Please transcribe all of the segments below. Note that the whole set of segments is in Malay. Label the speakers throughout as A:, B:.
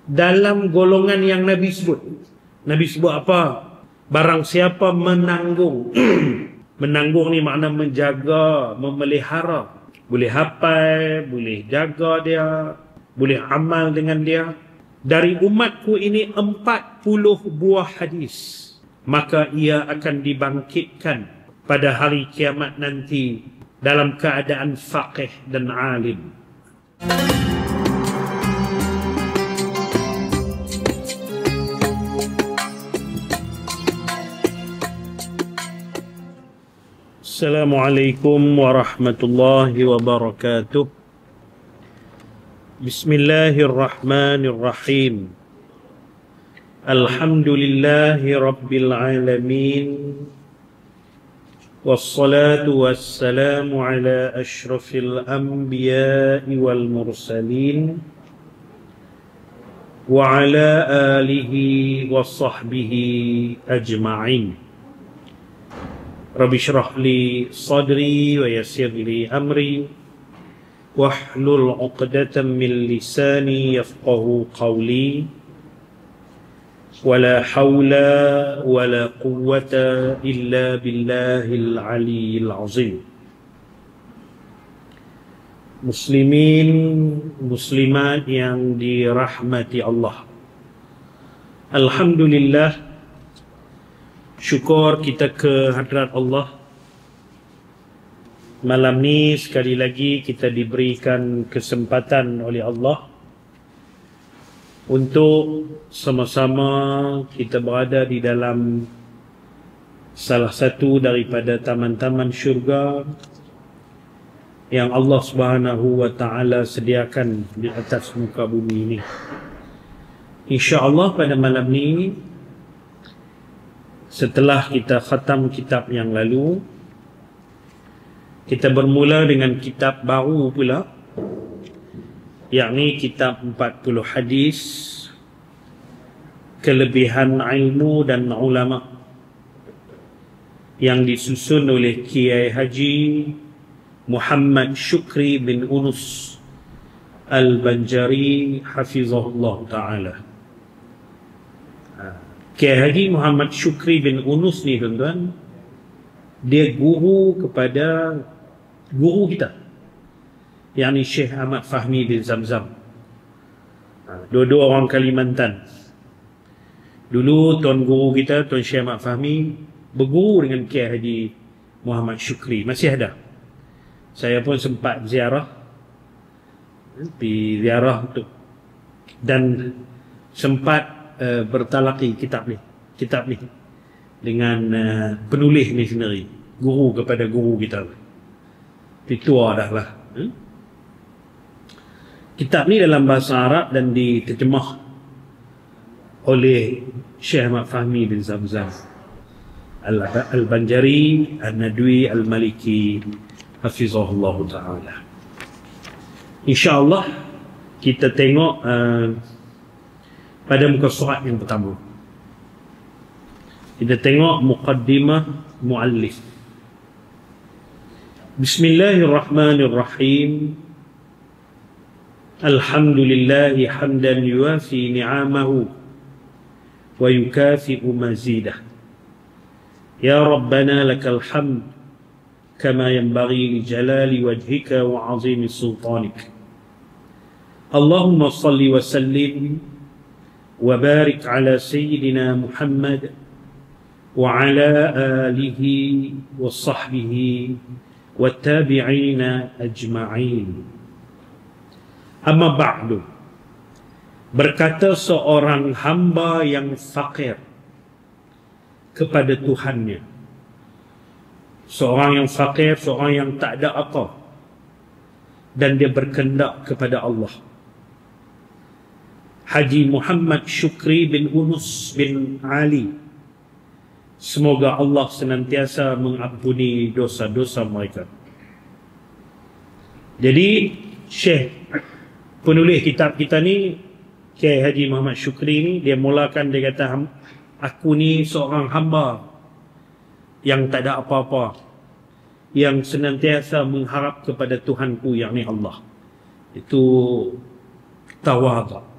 A: dalam golongan yang Nabi sebut. Nabi sebut apa? Barang siapa menanggung menanggung ni makna menjaga, memelihara, boleh hafal, boleh jaga dia, boleh amal dengan dia, dari umatku ini 40 buah hadis, maka ia akan dibangkitkan pada hari kiamat nanti dalam keadaan faqih dan alim. Assalamualaikum warahmatullahi wabarakatuh. Bismillahirrahmanirrahim. Alhamdulillahi rabbil alamin. Wassalatu wassalamu ala ashrafil anbiya'i wal mursalin wa ala alihi wa sahbihi ajma'in. Rabbi syrah li sadri wa yassir li amri wahlul 'uqdatam min lisani yafqahu qawli wala hawla wala quwwata illa billahil aliyyil azim. Muslimin muslimat yang dirahmati Allah, alhamdulillah, syukur kita ke hadrat Allah. Malam ni sekali lagi kita diberikan kesempatan oleh Allah untuk sama-sama kita berada di dalam salah satu daripada taman-taman syurga yang Allah Subhanahu wa taala sediakan di atas muka bumi ini. Insya-Allah pada malam ni, setelah kita khatam kitab yang lalu, kita bermula dengan kitab baru pula, yakni kitab 40 hadis kelebihan ilmu dan ulama yang disusun oleh Kiai Haji Muhammad Syukri bin Unus Al-Banjari hafizahullah ta'ala. Kiai Haji Muhammad Syukri bin Unus ni tuan-tuan, dia guru kepada guru kita, yakni Syekh Ahmad Fahmi bin Zamzam. Dua-dua orang Kalimantan. Dulu tuan guru kita, Tuan Syekh Ahmad Fahmi, berguru dengan Kiai Haji Muhammad Syukri. Masih ada. Saya pun sempat ziarah, pergi ziarah untuk, dan sempat bertalaki kitab ni dengan penulis ni sendiri, guru kepada guru kita. Tua dah lah. Kitab ni dalam bahasa Arab dan diterjemah oleh Syekh Ahmad Fahmi bin Zamzam Al-Banjari Al-Nadwi Al-Maliki hafizahullah ta'ala. InsyaAllah kita tengok pada muka surat yang pertama. Kita tengok muqaddimah muallif. Bismillahirrahmanirrahim. Alhamdulillahi hamdan yuafi ni'amahu wa yukafi'u mazidah. Ya Rabbana lakal hamd kama yanbaghi li jalali wajhika wa 'azimi sultanik. Allahumma salli wa sallim وبارك على سيدنا محمد وعلى آله وصحبه والتابعين أجمعين. أما بعد, berkata seorang hamba yang fakir kepada Tuhannya, seorang yang fakir, seorang yang tak ada apa, dan dia berkendak kepada Allah. Haji Muhammad Syukri bin Unus bin Ali, semoga Allah senantiasa mengampuni dosa-dosa mereka. Jadi Syekh penulis kitab kita ni, Kiai Haji Muhammad Syukri ni, dia mulakan, dia kata, aku ni seorang hamba yang tak ada apa-apa, yang senantiasa mengharap kepada Tuhanku, yakni Allah. Itu tawadhu.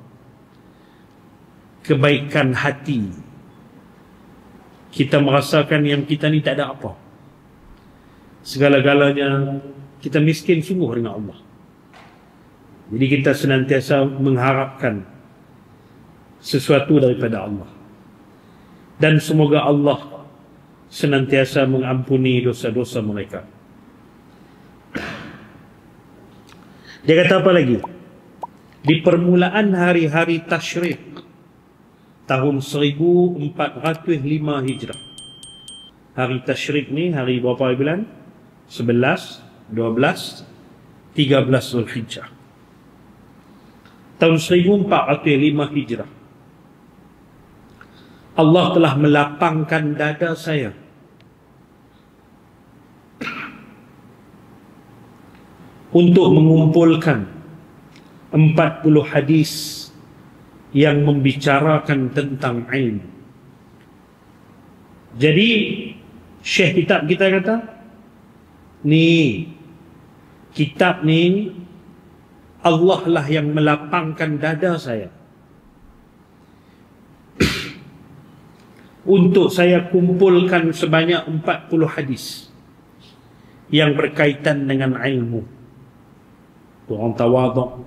A: kebaikan hati. Kita merasakan yang kita ni tak ada apa. Segala-galanya kita miskin sungguh dengan Allah. Jadi kita senantiasa mengharapkan sesuatu daripada Allah. Dan semoga Allah senantiasa mengampuni dosa-dosa mereka. Dia kata apa lagi? Di permulaan hari-hari Tasyrik tahun 1405 Hijrah. Hari Tasyrik ni hari berapa bulan? 11, 12, 13 Zulhijjah. Tahun 1405 Hijrah. Allah telah melapangkan dada saya untuk mengumpulkan 40 hadis yang membicarakan tentang ilmu. Jadi Syekh kitab kita kata, ni kitab ni Allah lah yang melapangkan dada saya untuk saya kumpulkan sebanyak 40 hadis yang berkaitan dengan ilmu. Orang tawaduk.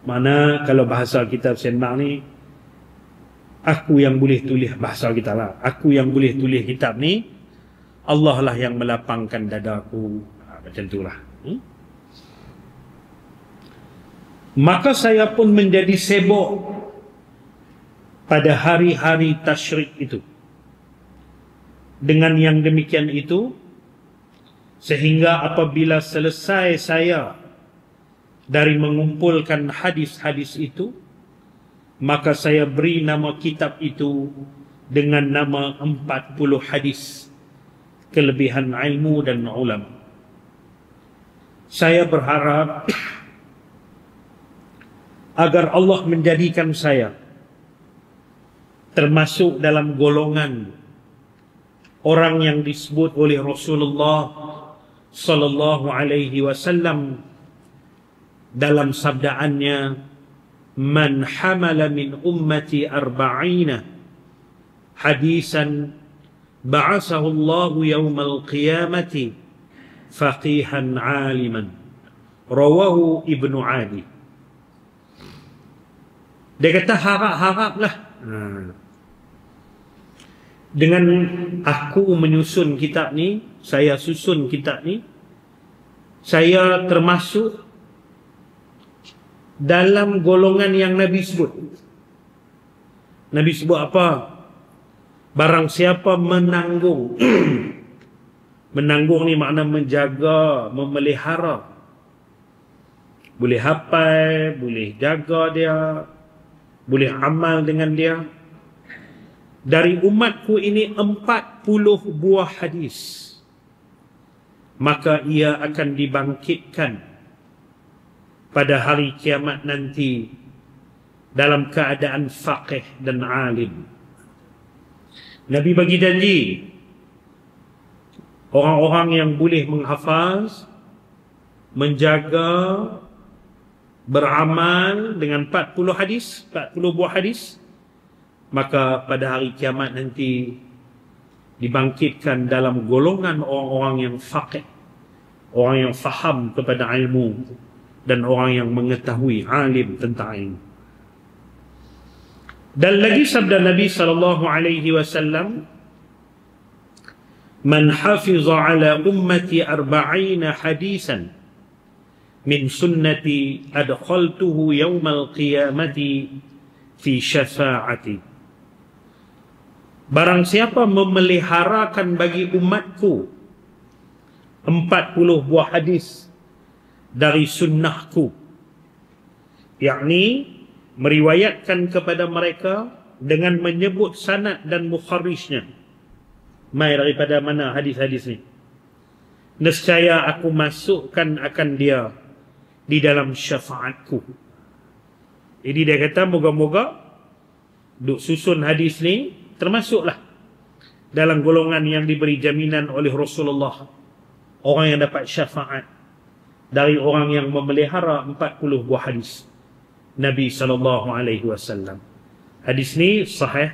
A: Mana kalau bahasa kitab Senmak ni, aku yang boleh tulis bahasa kita lah. Aku yang boleh tulis kitab ni, Allah lah yang melapangkan dadaku. Macam itulah. Maka saya pun menjadi sibuk pada hari-hari Tasyrik itu. Dengan yang demikian itu, sehingga apabila selesai saya dari mengumpulkan hadis-hadis itu, maka saya beri nama kitab itu dengan nama 40 hadis kelebihan ilmu dan ulama. Saya berharap agar Allah menjadikan saya termasuk dalam golongan orang yang disebut oleh Rasulullah sallallahu alaihi wasallam dalam sabdaannya, man hamala min ummati arba'ina hadisan ba'asahu Allahu yawmal qiyamati faqihan aliman. Rawahu Ibnu Adi. Dia kata harap-haraplah dengan aku menyusun kitab ni, saya susun kitab ni, saya termasuk dalam golongan yang Nabi sebut. Nabi sebut apa? Barang siapa menanggung menanggung ni makna menjaga, memelihara, boleh hafal, boleh jaga dia, boleh amal dengan dia, dari umatku ini 40 buah hadis, maka ia akan dibangkitkan pada hari kiamat nanti dalam keadaan faqih dan alim. Nabi bagi janji orang-orang yang boleh menghafaz, menjaga, beramal dengan 40 hadis, 40 buah hadis, maka pada hari kiamat nanti dibangkitkan dalam golongan orang-orang yang faqih, orang yang faham kepada ilmu, dan orang yang mengetahui, alim tentang ilmu. Dan lagi sabda Nabi sallallahu alaihi wasallam, man hafiza ala ummati 40 hadisan min sunnati adkhaltuhu yawmal qiyamati fi syafa'ati. Barang siapa memeliharakan bagi umatku 40 buah hadis dari sunnahku, yakni meriwayatkan kepada mereka dengan menyebut sanad dan mukharrijnya, mai daripada mana hadis-hadis ni, nescaya aku masukkan akan dia di dalam syafaatku. Jadi dia kata moga-moga duk susun hadis ni termasuklah dalam golongan yang diberi jaminan oleh Rasulullah, orang yang dapat syafaat dari orang yang memelihara 40 buah hadis Nabi sallallahu alaihi wasallam. Hadis ni sahih.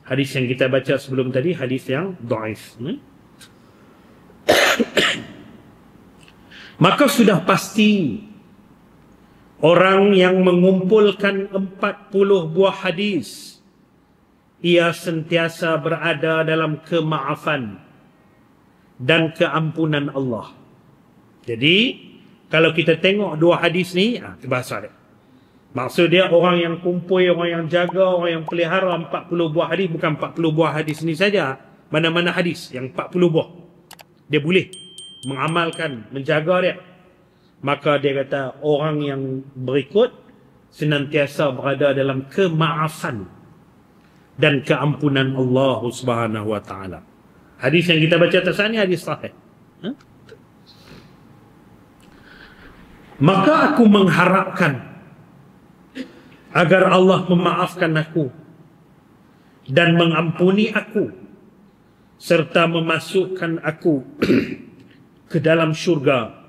A: Hadis yang kita baca sebelum tadi hadis yang dhaif. Maka sudah pasti orang yang mengumpulkan 40 buah hadis, ia sentiasa berada dalam kemaafan dan keampunan Allah. Jadi kalau kita tengok dua hadis ni, itu bahasa dia. Maksud dia orang yang kumpul, orang yang jaga, orang yang pelihara 40 buah hadis, bukan 40 buah hadis ni saja. Mana-mana hadis yang 40 buah, dia boleh mengamalkan, menjaga dia. Maka dia kata orang yang berikut senantiasa berada dalam kemaafan dan keampunan Allah Subhanahu wa taala. Hadis yang kita baca atas ni hadis sahih. Maka aku mengharapkan agar Allah memaafkan aku dan mengampuni aku serta memasukkan aku ke dalam syurga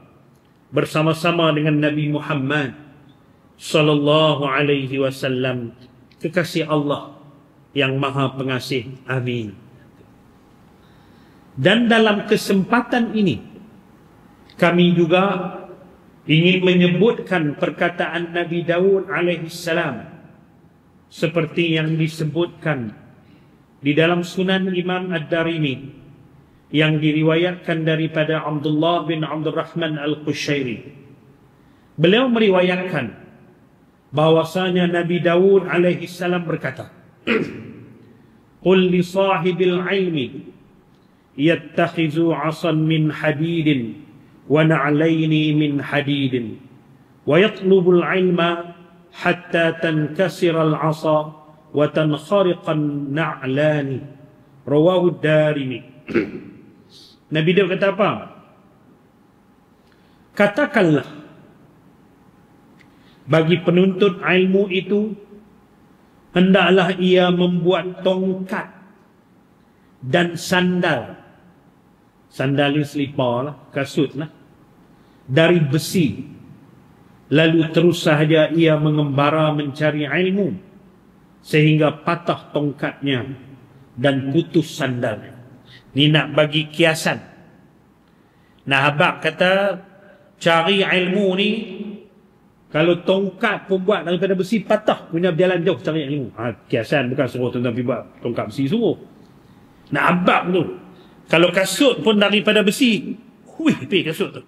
A: bersama-sama dengan Nabi Muhammad sallallahu alaihi wasallam, kekasih Allah yang Maha Pengasih. Amin. Dan dalam kesempatan ini kami juga ingin menyebutkan perkataan Nabi Daud alaihi salam seperti yang disebutkan di dalam Sunan Imam Ad-Darimi yang diriwayatkan daripada Abdullah bin Abdul Rahman Al-Qushairi. Beliau meriwayatkan bahwasanya Nabi Daud alaihi salam berkata, "Qul li sahibil ilmi yattakhizu 'asan min hadidin wa na'laini min hadidin wa yatlubul ilma hatta tankasira al-'asa wa tankhariqa an-na'lani." Rawahu Ad-Darimi. Nabi Daud kata apa? Katakanlah bagi penuntut ilmu itu, hendaklah ia membuat tongkat dan sandal. Sandal ni selipar lah, kasut lah, dari besi. Lalu terus sahaja ia mengembara mencari ilmu sehingga patah tongkatnya dan putus sandalnya. Ni nak bagi kiasan. Nah, Habab kata cari ilmu ni, kalau tongkat pun buat daripada besi, patah, punya berjalan jauh cari ilmu. Kiasan, bukan suruh tuan-tuan pergi buat tongkat besi, suruh. Nah, Habab tu, kalau kasut pun daripada besi, pergi kasut tu.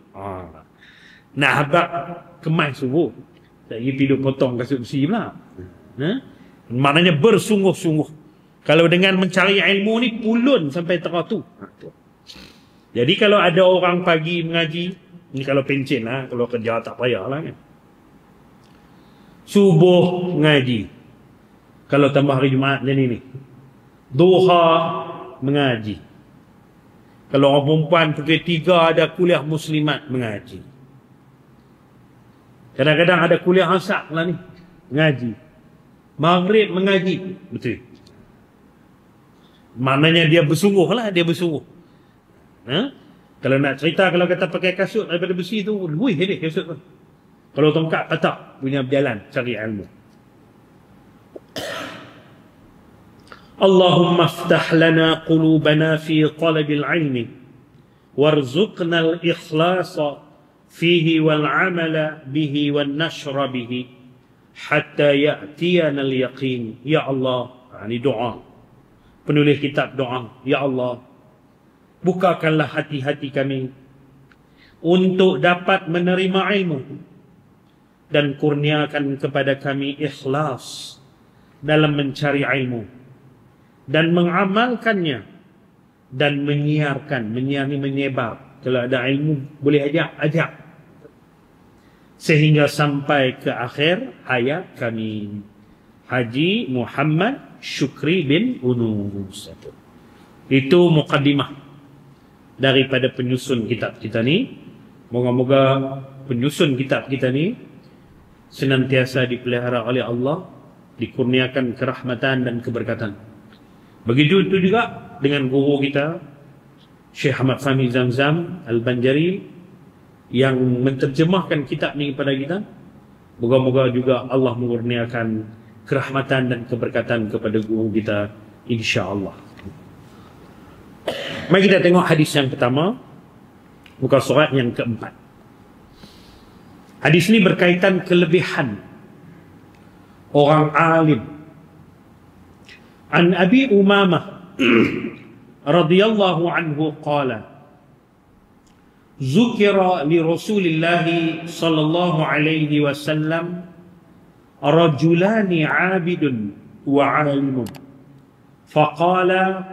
A: Nah, Habab kemai suruh. Tak pergi potong kasut besi pula. Maknanya bersungguh-sungguh. Kalau dengan mencari ilmu ni pulun sampai teratu. Jadi kalau ada orang pagi mengaji, ni kalau pencen lah, kalau kerja tak payah lah kan. Subuh mengaji. Kalau tambah hari Jumaat macam ni. Duha mengaji. Kalau orang perempuan pukul 3 ada kuliah muslimat mengaji. Kadang-kadang ada kuliah asar lah ni, mengaji. Maghrib mengaji. Betul. Maknanya dia bersungguh lah, dia bersungguh. Kalau nak cerita, kalau kata pakai kasut daripada besi tu, wih dia kasut tu. Kalau tongkat patah, punya berjalan cari ilmu. Allahumma aftah lana qulubana fi talabil ilmi warzuqna al-ikhlasa fihi wal amala bihi wal nashra bihi hatta ya'tiyana al-yaqin. Ya Allah, ini doa penulis kitab doa. Ya Allah, bukakanlah hati-hati kami untuk dapat menerima ilmu dan kurniakan kepada kami ikhlas dalam mencari ilmu dan mengamalkannya dan menyiarkan. Menyiar ni menyebar. Kalau ada ilmu boleh ajak sehingga sampai ke akhir hayat kami. Haji Muhammad Syukri bin Unus. Itu muqaddimah daripada penyusun kitab kita ni. Moga-moga penyusun kitab kita ni senantiasa dipelihara oleh Allah, dikurniakan kerahmatan dan keberkatan. Begitu itu juga dengan guru kita Syekh Ahmad Fahmi Zamzam Al-Banjari yang menterjemahkan kitab ni kepada kita. Moga-moga juga Allah mengurniakan kerahmatan dan keberkatan kepada guru kita, insya-Allah. Mari kita tengok hadis yang pertama, muka surat yang keempat. Hadis ini berkaitan kelebihan orang alim. An Abi Umamah radhiyallahu anhu qala Zukira li Rasulillah sallallahu alaihi wasallam rajulani 'abidun wa 'alimun faqala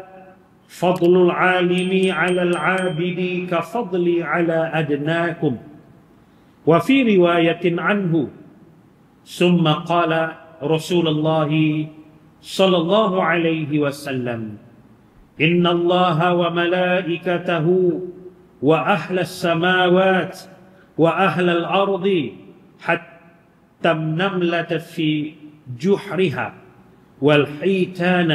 A: fadlul 'alimi 'ala al-'abidi ka fadli 'ala adnakum wa fi riwayatin anhu summa qala Rasulullah sallallahu alaihi wasallam inna Allaha wa malaikatahu وأهل السماوات وأهل الأرض حتى النملة في جحرها والحيتان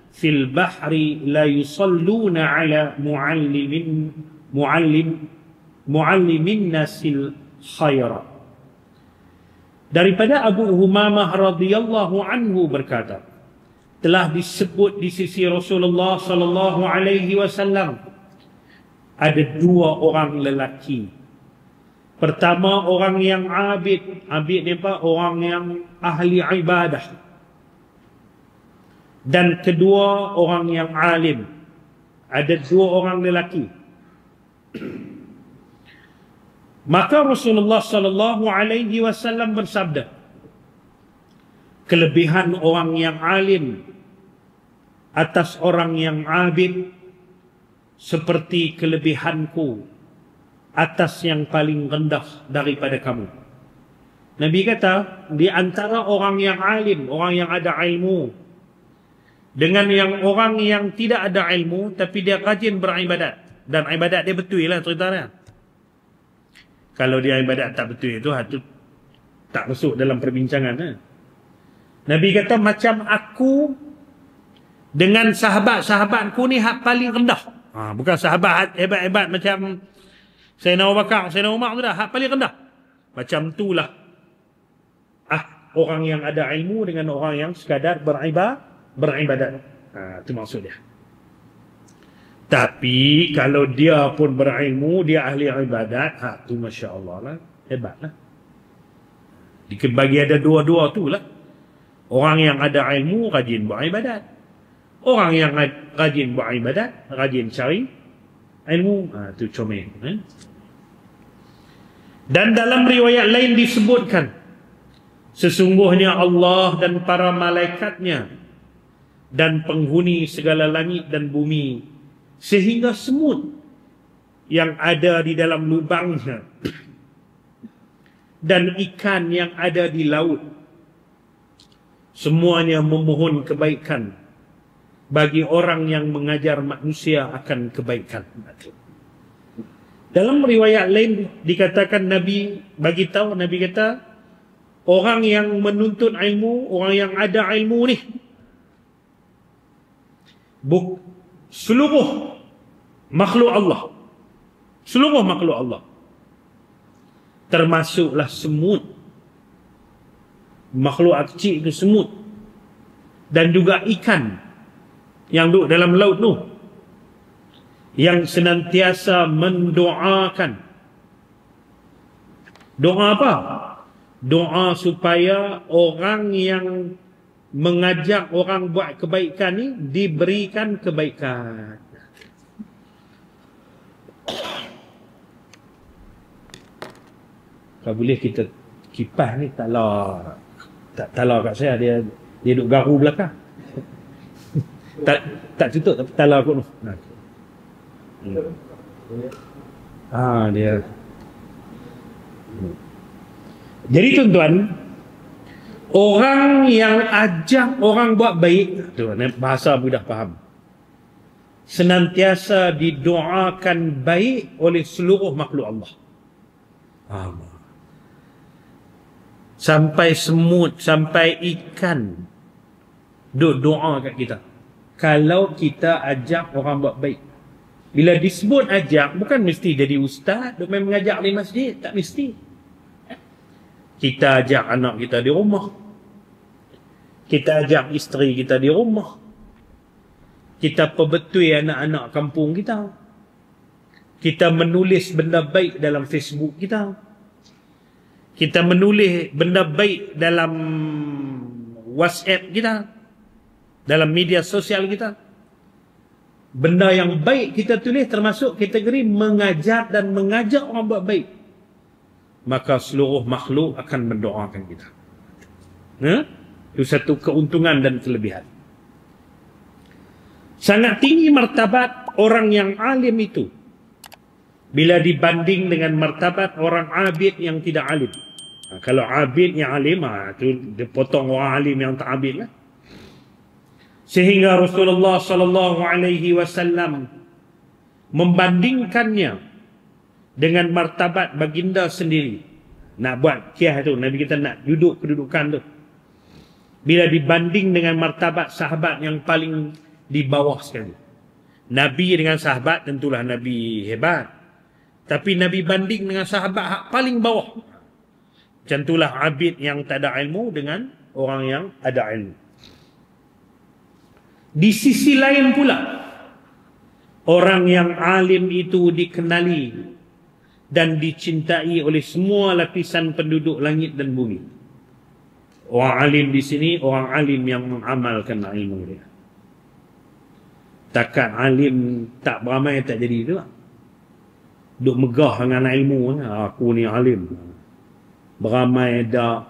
A: في البحر لا يصلون على معلم الناس الخير. Daripada Abu Umamah radhiyallahu anhu berkata, telah disebut di sisi Rasulullah sallallahu alaihi wasallam ada dua orang lelaki. Pertama, orang yang abid. Abid ni apa? Orang yang ahli ibadah. Dan kedua, orang yang alim. Ada dua orang lelaki. Maka Rasulullah sallallahu alaihi wasallam bersabda, kelebihan orang yang alim atas orang yang abid seperti kelebihanku atas yang paling rendah daripada kamu. Nabi kata, di antara orang yang alim, orang yang ada ilmu, dengan yang orang yang tidak ada ilmu tapi dia rajin beribadat, dan ibadat dia betul lah ceritanya. Kalau dia ibadat tak betul itu tak masuk dalam perbincangan. Nabi kata, macam aku dengan sahabat-sahabatku ni hak paling rendah. Bukan sahabat hebat-hebat macam Sayyidina Abu Bakar, Sayyidina Umar tu dah, hak paling rendah. Macam itulah orang yang ada ilmu dengan orang yang sekadar beribadat. Itu maksud dia. Tapi kalau dia pun berilmu, dia ahli ibadat, tu masya-Allah lah, hebatlah. Dibagi ada dua-dua tu lah. Orang yang ada ilmu rajin beribadat. Orang yang rajin beribadat, rajin cari ilmu, itu comel. Dan dalam riwayat lain disebutkan, sesungguhnya Allah dan para malaikatnya dan penghuni segala langit dan bumi, sehingga semut yang ada di dalam lubangnya dan ikan yang ada di laut, semuanya memohon kebaikan bagi orang yang mengajar manusia akan kebaikan. Dalam riwayat lain dikatakan, Nabi bagi tahu, Nabi kata, orang yang menuntut ilmu, orang yang ada ilmu ni, seluruh makhluk Allah, seluruh makhluk Allah, termasuklah semut, makhluk kecil itu semut, dan juga ikan yang duduk dalam laut tu, yang senantiasa mendoakan. Doa apa? Doa supaya orang yang mengajak orang buat kebaikan ni diberikan kebaikan. Kalau boleh kita kipas ni tak talar kat saya, dia duduk garu belakang. Tak tutup tapi talar kot tu. Dia. Jadi tuan-tuan, orang yang ajak orang buat baik, tu bahasa mudah faham, senantiasa didoakan baik oleh seluruh makhluk Allah. Sampai semut, sampai ikan duk doa kat kita kalau kita ajak orang buat baik. Bila disebut ajak, bukan mesti jadi ustaz duk main mengajak di masjid, tak mesti. Kita ajak anak kita di rumah, Kita ajak isteri kita di rumah. Kita perbetui anak-anak kampung kita. Kita menulis benda baik dalam Facebook kita. Kita menulis benda baik dalam WhatsApp kita, dalam media sosial kita. Benda yang baik kita tulis termasuk kategori mengajar dan mengajak orang buat baik. Maka seluruh makhluk akan mendoakan kita. Itu satu keuntungan dan kelebihan. Sangat tinggi martabat orang yang alim itu bila dibanding dengan martabat orang abid yang tidak alim. Kalau abid yang alim, itu dia potong orang alim yang tak abid lah. Sehingga Rasulullah sallallahu alaihi wasallam membandingkannya dengan martabat baginda sendiri. Nak buat kiah tu, Nabi kita nak duduk kedudukan tu. Bila dibanding dengan martabat sahabat yang paling di bawah sekali. Nabi dengan sahabat tentulah Nabi hebat. Tapi Nabi banding dengan sahabat hak paling bawah. Macam itulah abid yang tak ada ilmu dengan orang yang ada ilmu. Di sisi lain pula, orang yang alim itu dikenali dan dicintai oleh semua lapisan penduduk langit dan bumi. Orang alim di sini, orang alim yang mengamalkan ilmu dia. Takat alim tak beramai tak jadi tu lah. Duk megah dengan ilmu, aku ni alim. Beramai dah.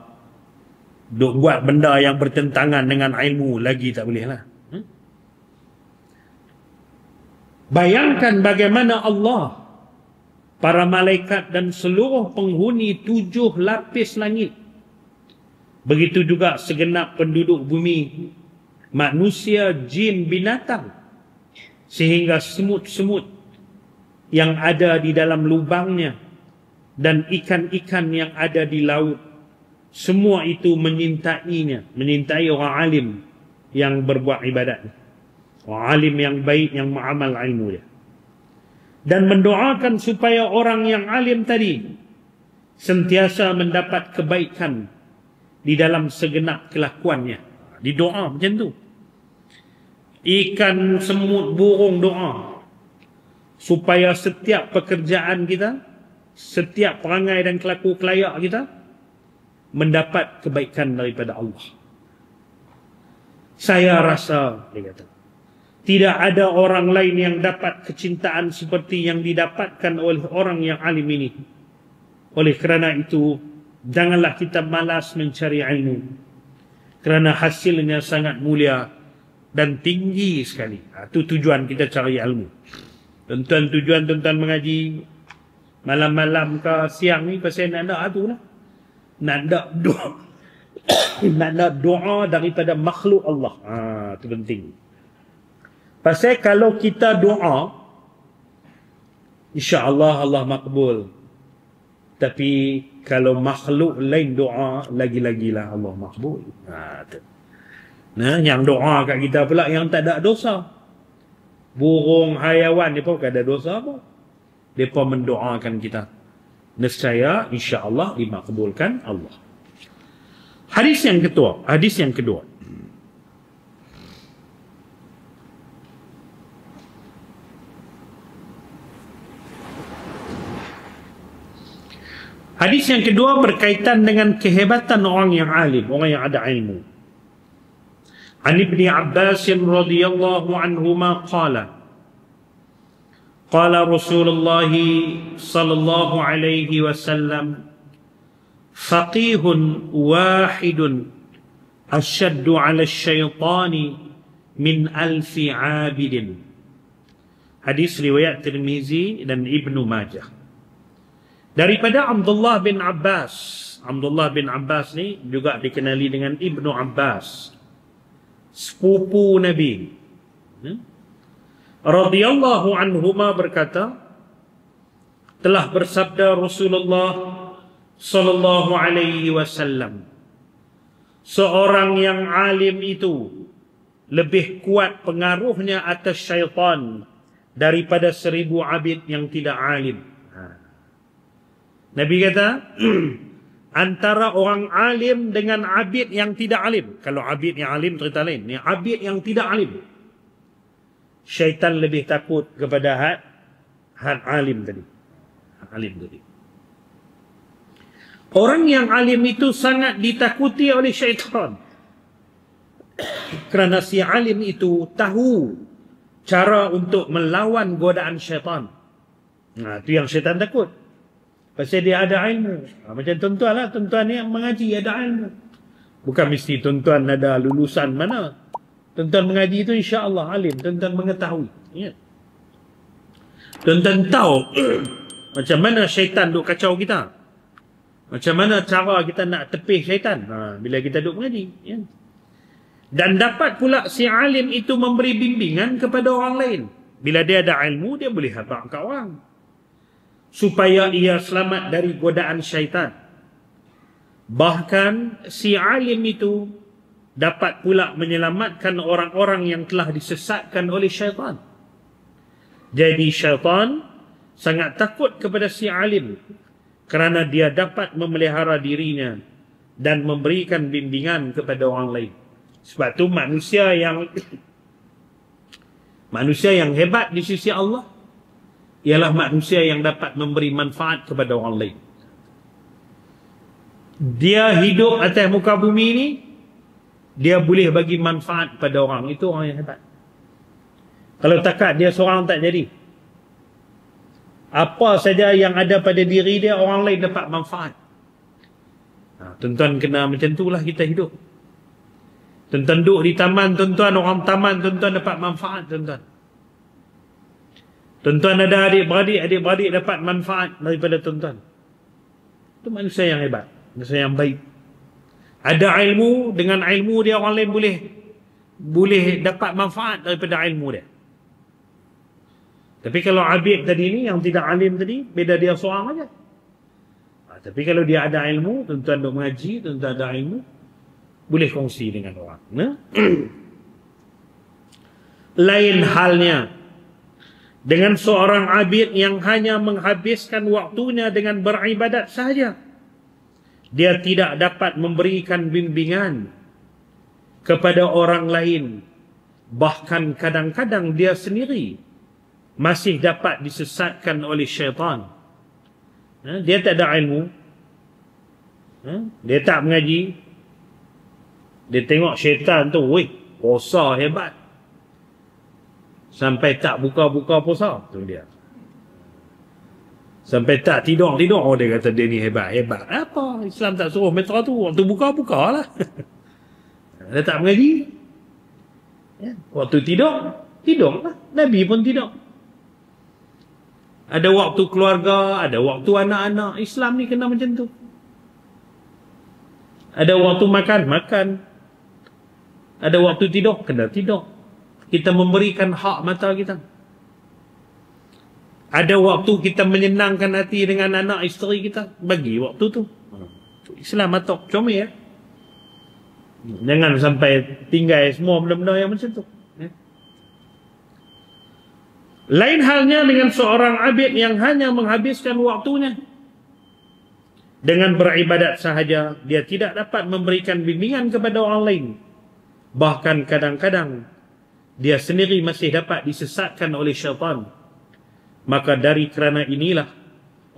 A: Duk buat benda yang bertentangan dengan ilmu lagi tak boleh lah. Bayangkan bagaimana Allah, para malaikat dan seluruh penghuni 7 lapis langit. Begitu juga segenap penduduk bumi, manusia, jin, binatang. Sehingga semut-semut yang ada di dalam lubangnya dan ikan-ikan yang ada di laut. Semua itu menyintainya, menyintai orang alim yang berbuat ibadat. Orang alim yang baik, yang mengamal ilmu dia. Dan mendoakan supaya orang yang alim tadi sentiasa mendapat kebaikan di dalam segenap kelakuannya. Didoa macam tu. Ikan, semut, burung doa supaya setiap pekerjaan kita, setiap perangai dan kelaku kelayak kita mendapat kebaikan daripada Allah. Saya rasa, dia kata, tidak ada orang lain yang dapat kecintaan seperti yang didapatkan oleh orang yang alim ini. Oleh kerana itu, janganlah kita malas mencari ilmu. Kerana hasilnya sangat mulia dan tinggi sekali. Itu tujuan kita cari ilmu. Tujuan tuan-tuan mengaji malam-malam ke siang ni pasal nak ada tu lah. Nak ada doa. Nak ada doa daripada makhluk Allah. Itu penting. Pasal kalau kita doa, insya-Allah Allah makbul. Tapi kalau makhluk lain doa, lagi-lagilah Allah makbul. Nah, yang doa kat kita pula yang tak ada dosa. Burung, hayawan, dia pun tak ada dosa apa. Dia pun mendoakan kita. Nescaya insya-Allah dimakbulkan Allah. Hadis yang kedua. Hadis yang kedua. Hadis yang kedua berkaitan dengan kehebatan orang yang alim, orang yang ada ilmu. An Ibn Abbas radhiyallahu anhuma qala qala Rasulullah sallallahu alaihi wasallam faqihun wahidun ashaddu 'ala asy-syaitani min alfi 'abidin. Hadis riwayat Tirmizi dan Ibnu Majah. Daripada Abdullah bin Abbas. Abdullah bin Abbas ni juga dikenali dengan Ibnu Abbas, sepupu Nabi. Radhiyallahu anhuma berkata, telah bersabda Rasulullah sallallahu alaihi wasallam, seorang yang alim itu lebih kuat pengaruhnya atas syaitan daripada 1000 abid yang tidak alim. Nabi kata, antara orang alim dengan abid yang tidak alim. Kalau abid yang alim cerita lain. Ni abid yang tidak alim. Syaitan lebih takut kepada had alim tadi. Alim tadi. Orang yang alim itu sangat ditakuti oleh syaitan. Kerana si alim itu tahu cara untuk melawan godaan syaitan. Nah, itu yang syaitan takut. Pasal dia ada ilmu. Macam tuan-tuan lah. Tuan-tuan yang mengaji ada ilmu. Bukan mesti tuan-tuan ada lulusan mana. Tuan-tuan mengaji itu insya-Allah alim. Tuan-tuan mengetahui. Ya. Tuan-tuan tahu macam mana syaitan duk kacau kita. Macam mana cara kita nak tepih syaitan bila kita duk mengaji. Ya. Dan dapat pula si alim itu memberi bimbingan kepada orang lain. Bila dia ada ilmu, dia boleh habaq kat orang. Supaya ia selamat dari godaan syaitan. Bahkan si alim itu dapat pula menyelamatkan orang-orang yang telah disesatkan oleh syaitan. Jadi syaitan sangat takut kepada si alim kerana dia dapat memelihara dirinya dan memberikan bimbingan kepada orang lain. Sebab tu manusia yang hebat di sisi Allah ialah manusia yang dapat memberi manfaat kepada orang lain. Dia hidup atas muka bumi ini, dia boleh bagi manfaat pada orang. Itu orang yang hebat. Kalau takat dia seorang tak jadi. Apa saja yang ada pada diri dia, orang lain dapat manfaat. Tuan-tuan kena macam itulah kita hidup. Tuan-tuan duduk di taman, tuan-tuan orang taman, tuan-tuan dapat manfaat, tuan-tuan. Tuan-tuan ada adik-beradik, adik-beradik dapat manfaat daripada tuan-tuan. Itu manusia yang hebat, manusia yang baik. Ada ilmu, dengan ilmu dia orang lain boleh dapat manfaat daripada ilmu dia. Tapi kalau abid tadi ni, yang tidak alim tadi, beda dia seorang aja. Tapi kalau dia ada ilmu, tuan-tuan duk mengaji, tuan-tuan ada ilmu, boleh kongsi dengan orang. Lain halnya dengan seorang abid yang hanya menghabiskan waktunya dengan beribadat sahaja. Dia tidak dapat memberikan bimbingan kepada orang lain. Bahkan kadang-kadang dia sendiri masih dapat disesatkan oleh syaitan. Dia tak ada ilmu. Dia tak mengaji. Dia tengok syaitan tu, weh, puasa hebat. Sampai tak buka-buka puasa. Tu dia. Sampai tak tidur-tidur. Oh, dia kata dia ni hebat-hebat. Apa? Islam tak suruh metra tu. Waktu buka-buka lah. Dia tak mengaji. Waktu tidur, tidur lah. Nabi pun tidur. Ada waktu keluarga, ada waktu anak-anak. Islam ni kena macam tu. Ada waktu makan, makan. Ada waktu tidur, kena tidur. Kita memberikan hak mata kita. Ada waktu kita menyenangkan hati dengan anak isteri kita, bagi waktu tu. Islam atok comel ya. Jangan sampai tinggal semua benda-benda yang macam tu. Lain halnya dengan seorang abid yang hanya menghabiskan waktunya dengan beribadat sahaja. Dia tidak dapat memberikan bimbingan kepada orang lain. Bahkan kadang-kadang dia sendiri masih dapat disesatkan oleh syaitan. Maka dari kerana inilah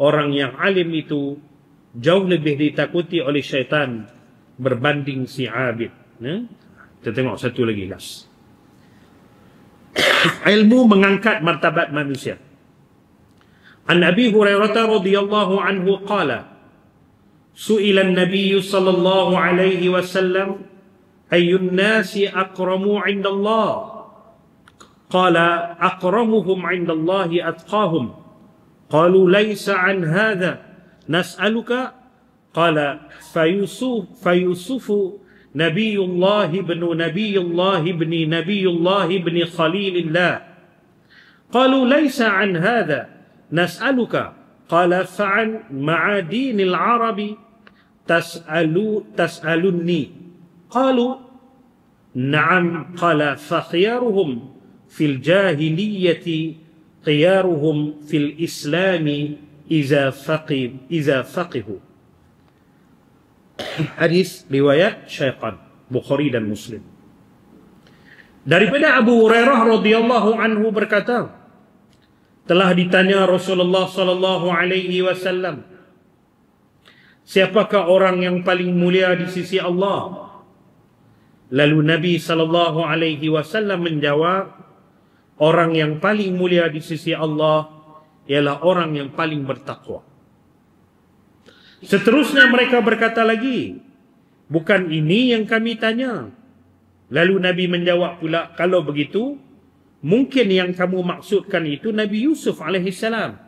A: orang yang alim itu jauh lebih ditakuti oleh syaitan berbanding si abid. Kita tengok satu lagi last. Ilmu mengangkat martabat manusia. An Abi Hurairah radhiyallahu anhu qala su'ila an-nabiy sallallahu alaihi wasallam ayyun nasi akramu 'inda Allah qala akramuhum 'inda Allah atqahum qalu laysa 'an hadha nas'aluka qala fayusufu نبي الله ابن نبي الله ابن نبي الله ابن خليل الله قالوا ليس عن هذا نسألك قال فعن معادين العرب تسألني قالوا نعم قال فخيارهم في الجاهلية خيارهم في الإسلام إذا فقهوا Hadis riwayat Syaikhon Bukhari dan Muslim. Daripada Abu Hurairah radhiyallahu anhu berkata, telah ditanya Rasulullah sallallahu alaihi wasallam, siapakah orang yang paling mulia di sisi Allah? Lalu Nabi sallallahu alaihi wasallam menjawab, orang yang paling mulia di sisi Allah ialah orang yang paling bertakwa. Seterusnya mereka berkata lagi, bukan ini yang kami tanya. Lalu Nabi menjawab pula, kalau begitu, mungkin yang kamu maksudkan itu Nabi Yusuf alaihissalam.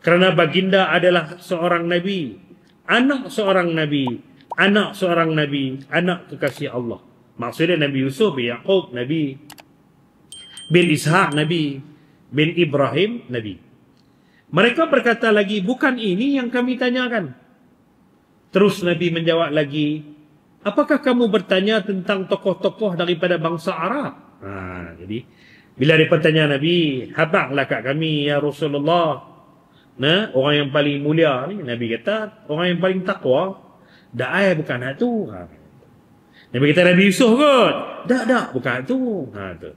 A: Kerana baginda adalah seorang Nabi, anak seorang Nabi, anak seorang Nabi, anak kekasih Allah. Maksudnya Nabi Yusuf bin Yaqub Nabi, bin Ishaq Nabi, bin Ibrahim Nabi. Mereka berkata lagi, bukan ini yang kami tanyakan. Terus Nabi menjawab lagi, apakah kamu bertanya tentang tokoh-tokoh daripada bangsa Arab? Jadi bila dia bertanya Nabi, habaqlah kat kami ya Rasulullah, nah, orang yang paling mulia ni, Nabi kata orang yang paling takwa. Dak bukan hak tu. Nabi kata Nabi Yusuf kot. Dak bukan hak tu. Tu.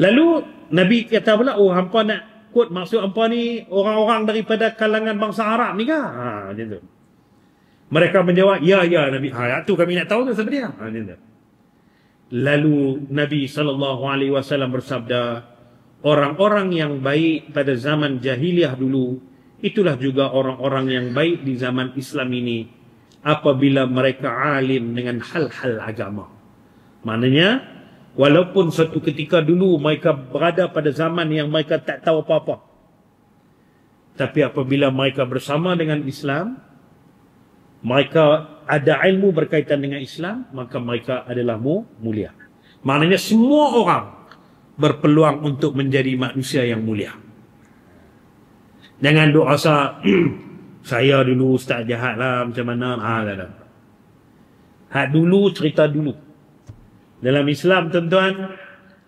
A: Lalu Nabi kata pula, oh hampa nak quote maksud hampa ni orang-orang daripada kalangan bangsa Arab ni kah? Macam tu. Mereka menjawab, ya Nabi. Tu kami nak tahu tu sebenarnya. Macam tu. Lalu Nabi SAW bersabda, orang-orang yang baik pada zaman jahiliyah dulu, itulah juga orang-orang yang baik di zaman Islam ini, apabila mereka alim dengan hal-hal agama. Maknanya, walaupun suatu ketika dulu mereka berada pada zaman yang mereka tak tahu apa-apa, tapi apabila mereka bersama dengan Islam, mereka ada ilmu berkaitan dengan Islam, maka mereka adalah mulia. Maknanya semua orang berpeluang untuk menjadi manusia yang mulia. Jangan duk rasa saya dulu ustaz jahat lah macam mana. Tak. Hak dulu cerita dulu. Dalam Islam tuan-tuan,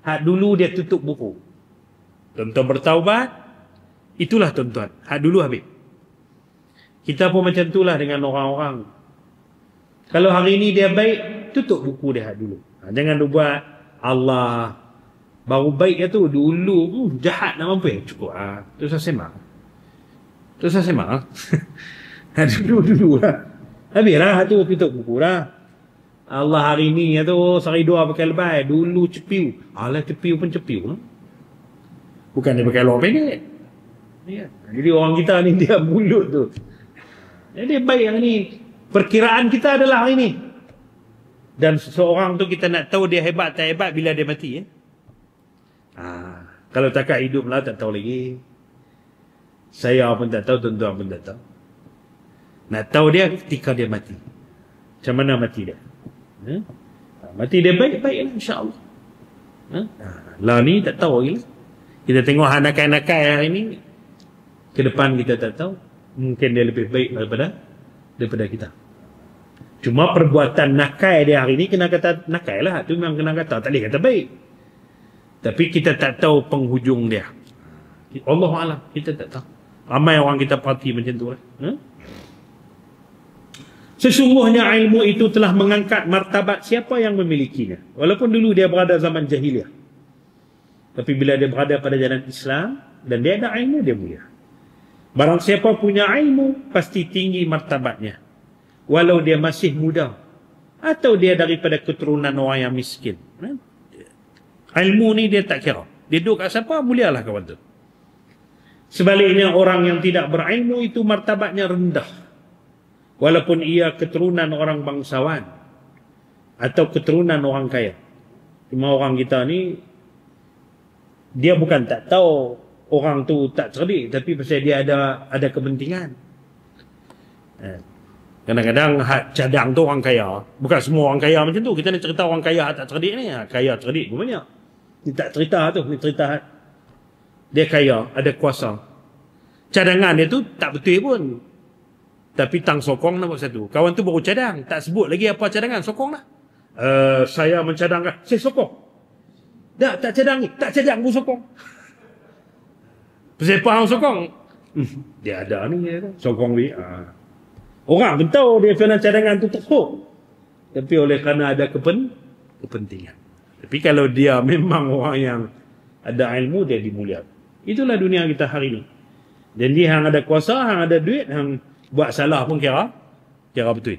A: hak dulu dia tutup buku. Tuan-tuan bertaubat, itulah tuan-tuan. Hak dulu habis. Kita pun macam itulah dengan orang-orang. Kalau hari ini dia baik, tutup buku dia dulu. Jangan dia buat Allah baru baik dia tu. Dulu jahat nak mampu. Cukup lah. Tu saya semak. Dulu lah. Habislah tu tutup buku lah. Allah hari ini tu sehari dua pakai lebay. Dulu cepiu. Alah cepiu pun cepiu. Bukan dia pakai luar pendek. Jadi orang kita ni dia mulut tu. Jadi baik yang ni. Perkiraan kita adalah hari ni. Dan seseorang tu kita nak tahu dia hebat tak hebat bila dia mati. Kalau takat hidup lah tak tahu lagi. Saya pun tak tahu, tuan-tuan pun tak tahu. Nak tahu dia ketika dia mati. Macam mana mati dia? Mati dia baik-baik lah insya-Allah. Lah ni tak tahu lagi. Kita tengok nakai-nakai hari ni. Ke depan kita tak tahu. Mungkin dia lebih baik daripada kita. Cuma perbuatan nakai dia hari ni kena kata nakai lah. Itu memang kena kata. Tak boleh kata baik. Tapi kita tak tahu penghujung dia. Allahu'alam. Kita tak tahu. Ramai orang kita parti macam tu lah. Sesungguhnya ilmu itu telah mengangkat martabat siapa yang memilikinya. Walaupun dulu dia berada zaman jahiliah. Tapi bila dia berada pada jalan Islam dan dia ada ilmu, dia mulia. Barang siapa punya ilmu, pasti tinggi martabatnya. Walau dia masih muda. Atau dia daripada keturunan orang yang miskin. Ilmu ni dia tak kira. Dia duduk kat siapa, mulialah kawan tu. Sebaliknya orang yang tidak berilmu itu martabatnya rendah. Walaupun ia keturunan orang bangsawan. Atau keturunan orang kaya. Cuma orang kita ni, dia bukan tak tahu orang tu tak cerdik, tapi pasal dia ada kepentingan. Kadang-kadang hak cadang tu orang kaya. Bukan semua orang kaya macam tu. Kita nak cerita orang kaya tak cerdik ni. Kaya cerdik pun banyak. Ni tak cerita tu. Ni cerita hak dia kaya, ada kuasa. Cadangan dia tu tak betul pun. Tapi tang sokong nombor satu. Kawan tu baru cadang. Tak sebut lagi apa cadangan. Sokong lah. Saya mencadangkan. Saya sokong. Tak cadang ni. Tak cadang pun sokong. Pasal faham sokong. Dia ada ni. Sokong ni. Orang pun tahu dia kena cadangan tu teruk. Tapi oleh kerana ada kepentingan. Tapi kalau dia memang orang yang ada ilmu, dia dimuliakan. Itulah dunia kita hari ini. Dan dia yang ada kuasa, yang ada duit, yang buat salah pun kira betul.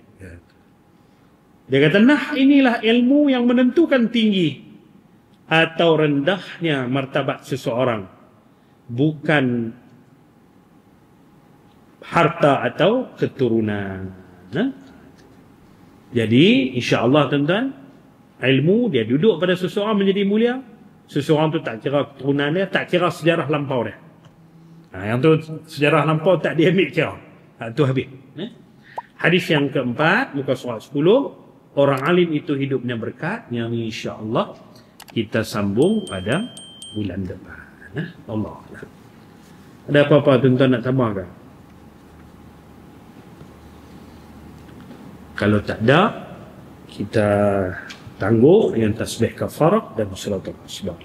A: Dia kata, nah inilah ilmu yang menentukan tinggi atau rendahnya martabat seseorang. Bukan harta atau keturunan. Jadi insya-Allah tuan-tuan, ilmu dia duduk pada seseorang menjadi mulia. Seseorang tu tak kira keturunan dia, tak kira sejarah lampau dia. Yang tu sejarah lampau tak dia ambil kira. Tu habis. Hadis yang keempat, muka surat 10, orang alim itu hidupnya berkat, yang insya-Allah kita sambung pada bulan depan. Allah. Ada apa-apa tuan-tuan nak tambahkan? Kalau tak ada, kita tangguh dengan tasbih kafarah dan salatul asbah.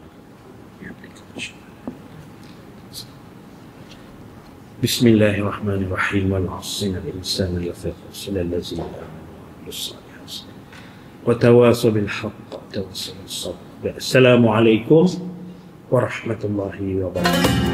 A: Bismillahirrahmanirrahim. Wal 'asri innal insana lafi khusr illa allazina amanu wa 'amilus salihati wa tawasaw bil haqq wa tawasaw bis sabr. Assalamualaikum warahmatullahi wabarakatuh.